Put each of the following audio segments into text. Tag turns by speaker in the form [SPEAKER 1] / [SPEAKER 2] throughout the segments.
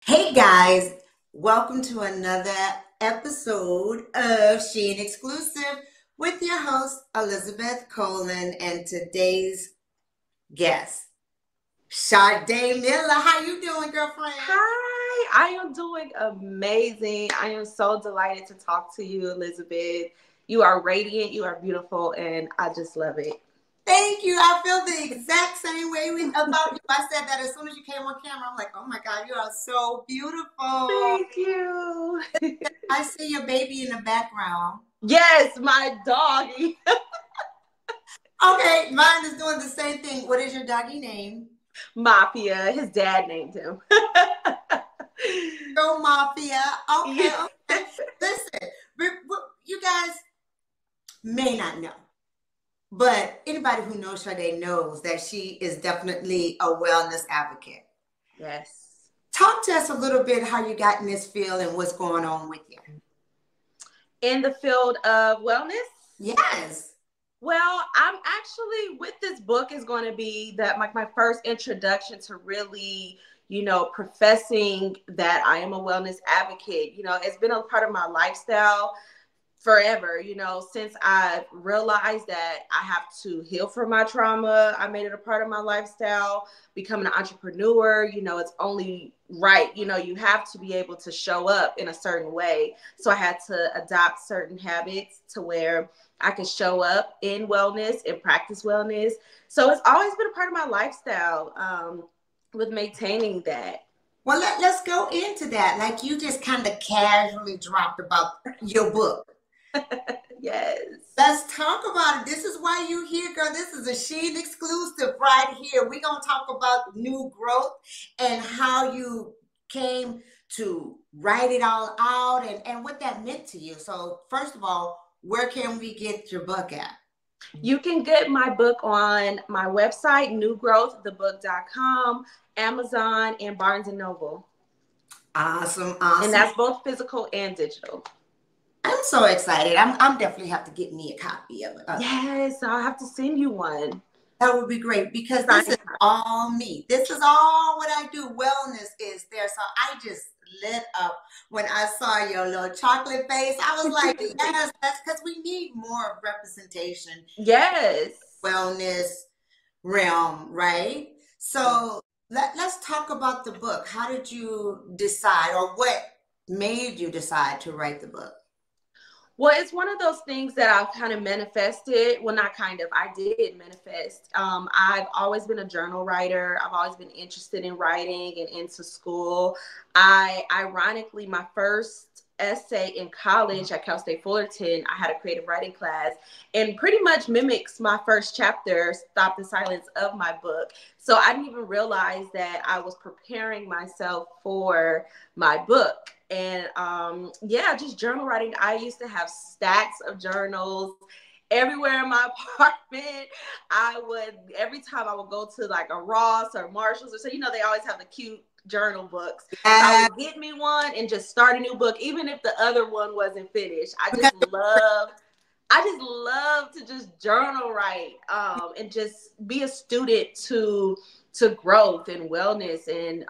[SPEAKER 1] Hey guys, welcome to another episode of Shein Exclusive with your host Elizabeth Colin and today's guest, Sade Miller. How you doing, girlfriend?
[SPEAKER 2] Hi, I am doing amazing. I am so delighted to talk to you, Elizabeth. You are radiant, you are beautiful, and I just love it.
[SPEAKER 1] Thank you. I feel the exact same way about you. I said that as soon as you came on camera. I'm like, oh my God, you are so beautiful.
[SPEAKER 2] Thank you.
[SPEAKER 1] I see your baby in the background.
[SPEAKER 2] Yes, my doggy.
[SPEAKER 1] Okay, mine is doing the same thing. What is your doggy name?
[SPEAKER 2] Mafia. His dad named him.
[SPEAKER 1] Go Mafia. Okay,
[SPEAKER 2] Yeah.
[SPEAKER 1] okay. Listen, you guys may not know, but anybody who knows Sade knows that she is definitely a wellness advocate.
[SPEAKER 2] Yes.
[SPEAKER 1] Talk to us a little bit how you got in this field and what's going on with you.
[SPEAKER 2] In the field of wellness?
[SPEAKER 1] Yes.
[SPEAKER 2] Well, I'm actually with this book is going to be that my first introduction to really, professing that I am a wellness advocate. It's been a part of my lifestyle forever, since I realized that I have to heal from my trauma. I made it a part of my lifestyle. Becoming an entrepreneur, it's only right. You have to be able to show up in a certain way. So I had to adopt certain habits to where I could show up in wellness and practice wellness. So it's always been a part of my lifestyle, with maintaining that.
[SPEAKER 1] Well, let's go into that. Like you just kind of casually dropped about your book.
[SPEAKER 2] Yes.
[SPEAKER 1] Let's talk about it. This is why you here, girl. This is a Shein exclusive right here. We're going to talk about new growth and how you came to write it all out and what that meant to you. So, first of all, where can we get your book at?
[SPEAKER 2] You can get my book on my website, newgrowththebook.com, Amazon, and Barnes and Noble.
[SPEAKER 1] Awesome,
[SPEAKER 2] And
[SPEAKER 1] awesome.
[SPEAKER 2] that's both physical and digital.
[SPEAKER 1] I'm so excited. I'm definitely have to get me a copy of it.
[SPEAKER 2] Yes, I'll have to send you one.
[SPEAKER 1] That would be great because this is all me. This is all what I do. Wellness is there. So I just lit up when I saw your little chocolate face. I was like, yes, that's because we need more representation.
[SPEAKER 2] Yes.
[SPEAKER 1] Wellness realm, right? So let's talk about the book. How did you decide or what made you decide to write the book?
[SPEAKER 2] Well, it's one of those things that I've kind of manifested. Well, not kind of, I did manifest. I've always been a journal writer. I've always been interested in writing and into school. Ironically, my first essay in college at Cal State Fullerton, I had a creative writing class and pretty much mimics my first chapter, Stop the Silence, of my book. So I didn't even realize that I was preparing myself for my book. And just journal writing. I used to have stacks of journals everywhere in my apartment. Every time I would go to like a Ross or Marshalls or so, they always have the cute journal books. So I would get me one and just start a new book, even if the other one wasn't finished. I just love to just journal write, and just be a student to growth and wellness and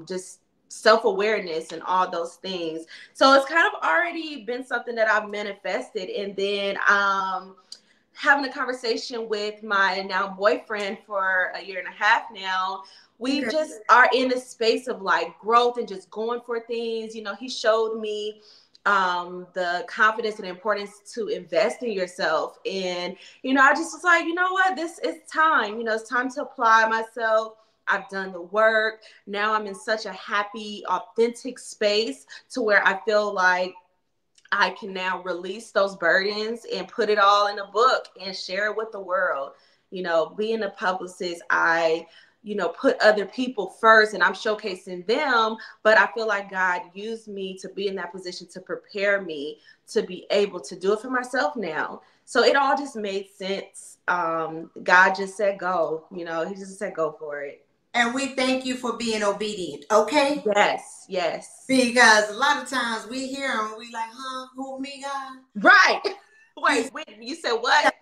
[SPEAKER 2] just self-awareness and all those things. So it's kind of already been something that I've manifested. And then having a conversation with my now boyfriend for a year and a half now, we just are in a space of like growth and just going for things. He showed me the confidence and importance to invest in yourself. And, I just was like, you know what, this is time, it's time to apply myself. I've done the work. Now I'm in such a happy, authentic space to where I feel like I can now release those burdens and put it all in a book and share it with the world. Being a publicist, I put other people first and I'm showcasing them, but I feel like God used me to be in that position to prepare me to be able to do it for myself now. So it all just made sense. God just said, go, he just said, go for it.
[SPEAKER 1] And we thank you for being obedient, okay?
[SPEAKER 2] Yes, yes.
[SPEAKER 1] Because a lot of times we hear them, we like, huh, who, me, God?
[SPEAKER 2] Right. Wait, you said what?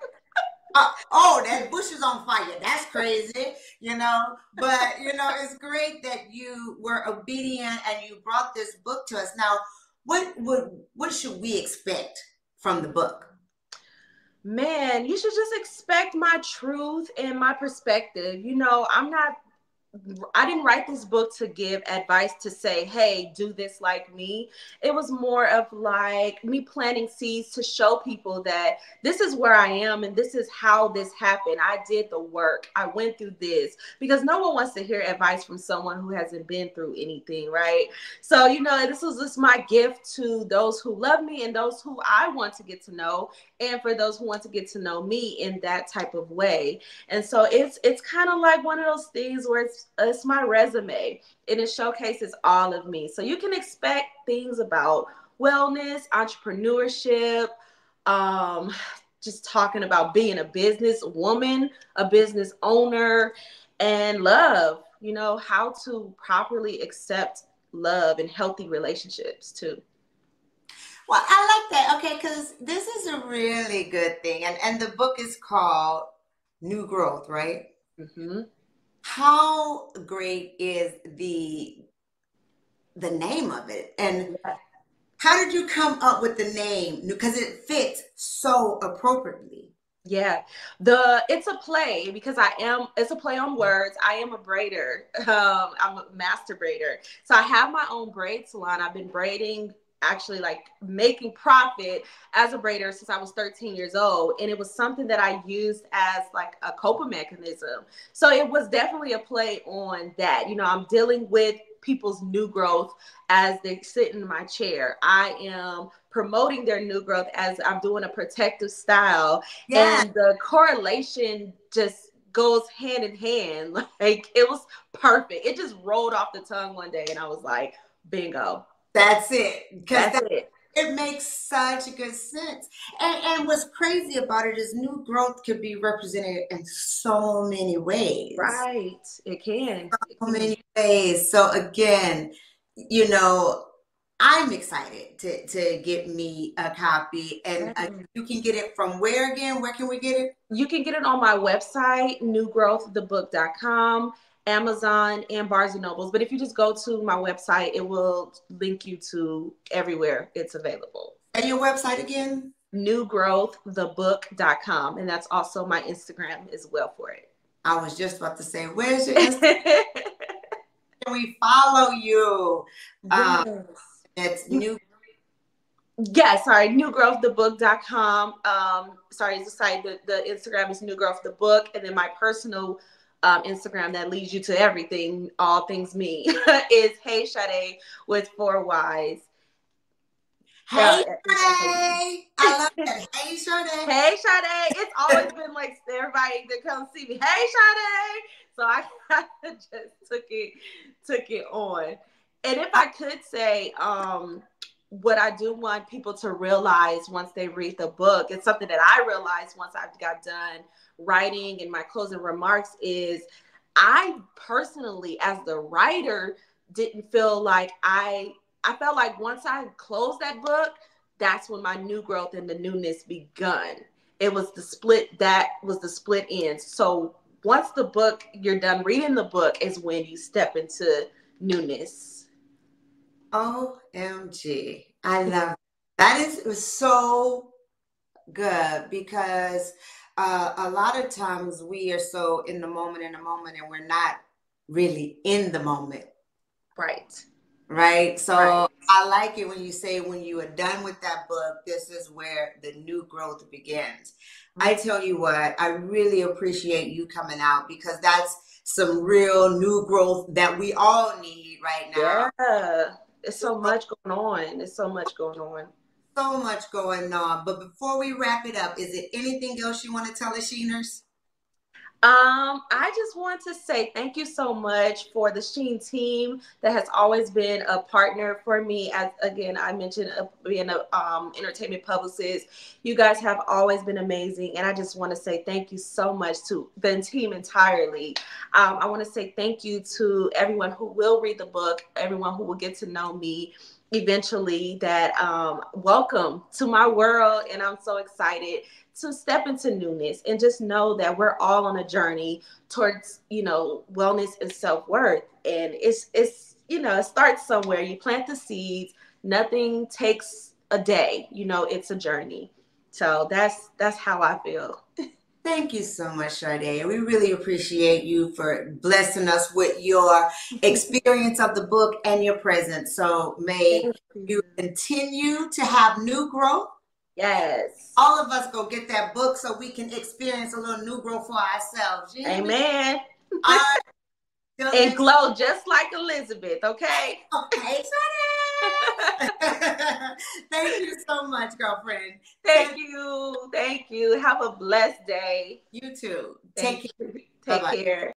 [SPEAKER 1] Oh, that bush is on fire. That's crazy, you know. But it's great that you were obedient and you brought this book to us. Now, what should we expect from the book?
[SPEAKER 2] Man, you should just expect my truth and my perspective. I didn't write this book to give advice to say, hey, do this like me. It was more of like me planting seeds to show people that this is where I am and this is how this happened. I did the work. I went through this because no one wants to hear advice from someone who hasn't been through anything, right? So, this was just my gift to those who love me and those who I want to get to know, and for those who want to get to know me in that type of way. And so it's kind of like one of those things where it's my resume and it showcases all of me. So you can expect things about wellness, entrepreneurship, um, just talking about being a business woman, a business owner, and love, how to properly accept love and healthy relationships too.
[SPEAKER 1] Well, I like that. Okay, because this is a really good thing, and the book is called New Growth, right?
[SPEAKER 2] Mm-hmm.
[SPEAKER 1] How great is the name of it, and how did you come up with the name? Because it fits so appropriately.
[SPEAKER 2] Yeah, it's a play because it's a play on words. I am a braider. I'm a master braider. So I have my own braid salon. I've been braiding, actually like making profit as a braider since I was 13 years old. And it was something that I used as like a coping mechanism. So it was definitely a play on that. I'm dealing with people's new growth as they sit in my chair. I am promoting their new growth as I'm doing a protective style.
[SPEAKER 1] Yeah,
[SPEAKER 2] And the correlation just goes hand in hand. Like it was perfect. It just rolled off the tongue one day and I was like, bingo.
[SPEAKER 1] that's it. Because
[SPEAKER 2] That's it.
[SPEAKER 1] it makes such good sense. And what's crazy about it is new growth could be represented in so many ways.
[SPEAKER 2] Right. It can. It
[SPEAKER 1] So
[SPEAKER 2] can.
[SPEAKER 1] many ways. So again, you know, I'm excited to get me a copy, and
[SPEAKER 2] Right.
[SPEAKER 1] you can get it from where again? Where can we get it?
[SPEAKER 2] You can get it on my website, newgrowththebook.com, Amazon, and Barnes and Nobles. But if you just go to my website, it will link you to everywhere it's available.
[SPEAKER 1] And your website again?
[SPEAKER 2] Newgrowththebook.com. And that's also my Instagram as well for it.
[SPEAKER 1] I was just about to say, where's your Instagram? Can we follow you?
[SPEAKER 2] Yes.
[SPEAKER 1] It's new.
[SPEAKER 2] Yes, sorry, newgrowththebook.com. Sorry, it's the site. The Instagram is newgrowththebook, and then my personal Instagram that leads you to everything, all things me, is Hey Sade with 4 Ys.
[SPEAKER 1] Hey, Sade. I love that. Hey, Sade.
[SPEAKER 2] Hey Sade. It's always been like everybody that comes see me. Hey Sade. So I just took it on. And if I could say, what I do want people to realize once they read the book, it's something that I realized once I got done writing, and my closing remarks is I personally, as the writer, didn't feel like I felt like once I closed that book, that's when my new growth and the newness begun. It was the split ends. So once you're done reading the book is when you step into newness.
[SPEAKER 1] OMG. I love it. That is so good because a lot of times we are so in the moment, and we're not really in the moment.
[SPEAKER 2] Right.
[SPEAKER 1] Right. So
[SPEAKER 2] Right.
[SPEAKER 1] I like it when you say when you are done with that book, this is where the new growth begins. I tell you what, I really appreciate you coming out because that's some real new growth that we all need right now.
[SPEAKER 2] Yeah. It's so much going on. There's so much going on.
[SPEAKER 1] So much going on. But before we wrap it up, is there anything else you want to tell the Sheeners?
[SPEAKER 2] I just want to say thank you so much for the Sheen team that has always been a partner for me. As again, I mentioned being a entertainment publicist, you guys have always been amazing, and I just want to say thank you so much to the team entirely. I want to say thank you to everyone who will read the book, everyone who will get to know me eventually. That welcome to my world, and I'm so excited to step into newness and just know that we're all on a journey towards, wellness and self-worth. And it's it starts somewhere. You plant the seeds. Nothing takes a day. It's a journey. So that's how I feel.
[SPEAKER 1] Thank you so much, Sade. We really appreciate you for blessing us with your experience of the book and your presence. So may you continue to have new growth.
[SPEAKER 2] Yes.
[SPEAKER 1] All of us go get that book so we can experience a little new growth for ourselves.
[SPEAKER 2] Amen.
[SPEAKER 1] All right.
[SPEAKER 2] And glow just like Elizabeth, okay?
[SPEAKER 1] Okay, thank you so much, girlfriend.
[SPEAKER 2] Thank you. Have a blessed day.
[SPEAKER 1] You too.
[SPEAKER 2] Take care.